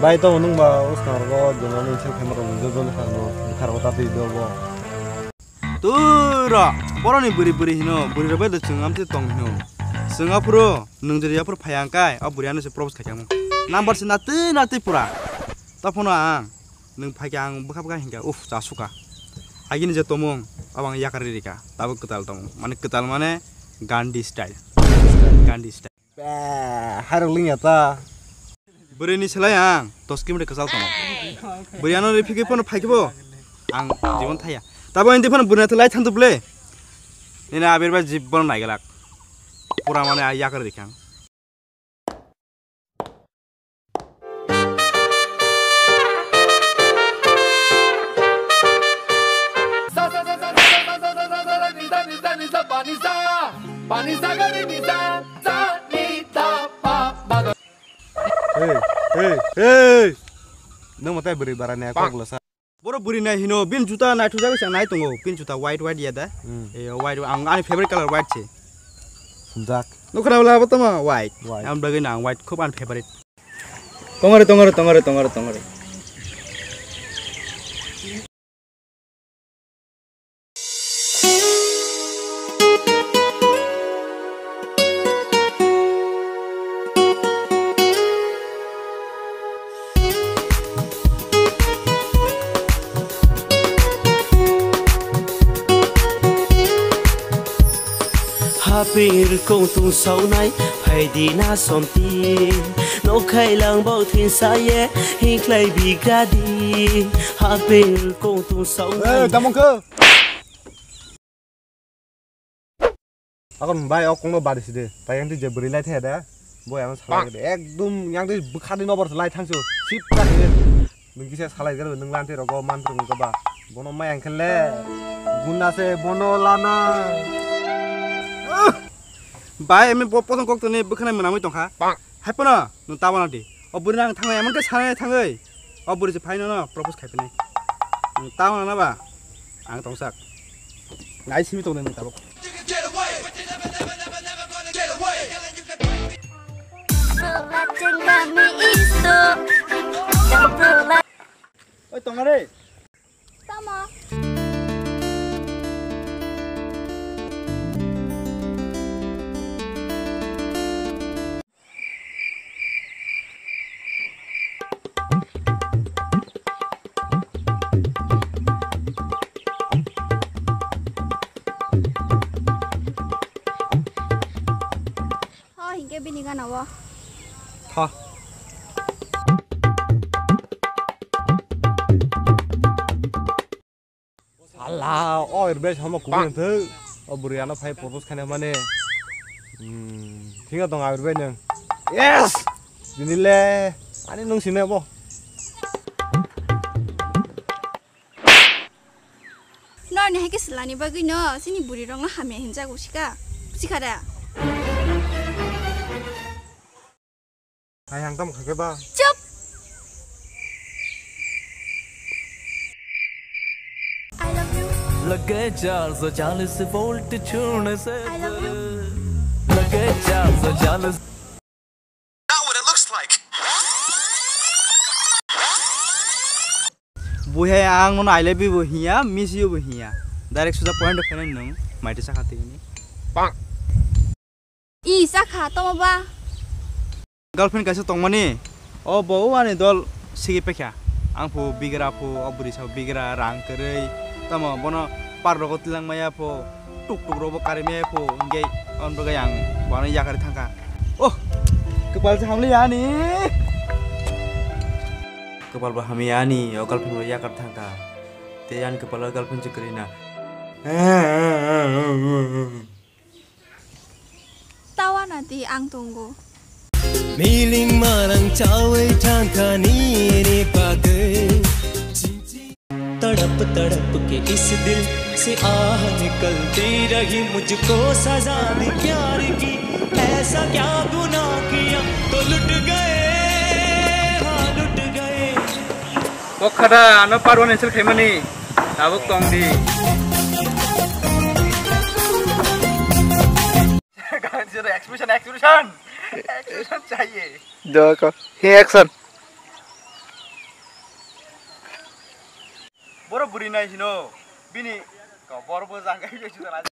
Bai to nung ba usna ro jono ni sel khemaro jojo ni khano kharo ta ti do bo. Tura boroni buri hino buri robe do chungam te tong hino. Singapura nung jeri apur phayang kai a buriano se propose khakyang. Number se nati pura. Ta phono ang nung phakyang bukha hingga uf ja suka. Agini je tomong abang yakari rika tabu ketal tong. Mane ketal mane Gandhi style. Gandhi style. Ba haruling ya ta. Buri ni selayang toski mede kesal tong. Buriano ri phike phono phaikibo ang jibon thaya. Tabo indi phono buri na lai thanduble. Nina abirba jibon naigalak. Pura mane yakari rikang. Hey. Nung matai beri barane aku belasa. Boro buri na hino bin juta na thuja ga sang nai tongo bin juta white ya da. White ang ani favorite color white che. Sunjak. No khana wala batama white. Am bagi na white khub an favorite. Tongare. Hapir kong tu sau nai hay di na som ti no khai lang bao thin sa ye hi klai bi gradi hapir kong tu sau nai damong ke akon bai ok kong no badi side pai yang ti je beri lai the da boy am salai de ekdum yang ti bukhadi no bor lai thangsu sip ta he nungi se salai gar nung lan te rogo man trung ka ba bono mai ang khale guna se bono lana Bai eme potong kok tone bukhana menamui tongkha. Haipona nu tawana di. Oburi nang thangai amon ke sanai thangai. Oburi je phaino na propose khaipene. Nu tawana na ba. Ang tongsak. Ngai simi tong ne tabok. Oi tongare. Tama. Hingga bini kan awa. Ha. Alah, oir bes hama kubin tu. Buriano phai propose khane mane. Thinga tong oir bes nang. Yes. Jinile. Ani nung sine bo. No ni hake selani bagi no. Sini buri rong na hame hinja gusika. Sikada. Ayang tam khake ba. Chup. I love you. लगे 440 volt छूने से I love you. लगे 440 Not what it looks like. Buhe ang non I love you buhiya miss you buhiya. Direct sudah point khane nung maite sakhati ni. I sakha toma ba. Girlfriend kaisa tongmani. O bau ani dol sigi pekha. Ang phu bigra phu oburi sa bigra rang kerei. Tamo bono parrogo tilang maya phu tuk robo karime phu ngai on roga yang bono yakari thangka. Oh kepal sa hamli yani. Kepal ba hami yani o girlfriend ba yakar thangka. Te yan kepal girlfriend chikrina. Tawa nanti ang tunggu. Miling marang chawai thanka ni re pagai तड़प तड़प के इस दिल से आह निकलती रही मुझको सजा दी प्यार की ऐसा क्या गुनाह किया तो लुट गए हाँ लुट गए Okada ano parwan ensel khemani tabuk tongdi expression चाहिए देखो ये एक्शन बर' बुरि नायसिनो बिनि बर'बो जांगाय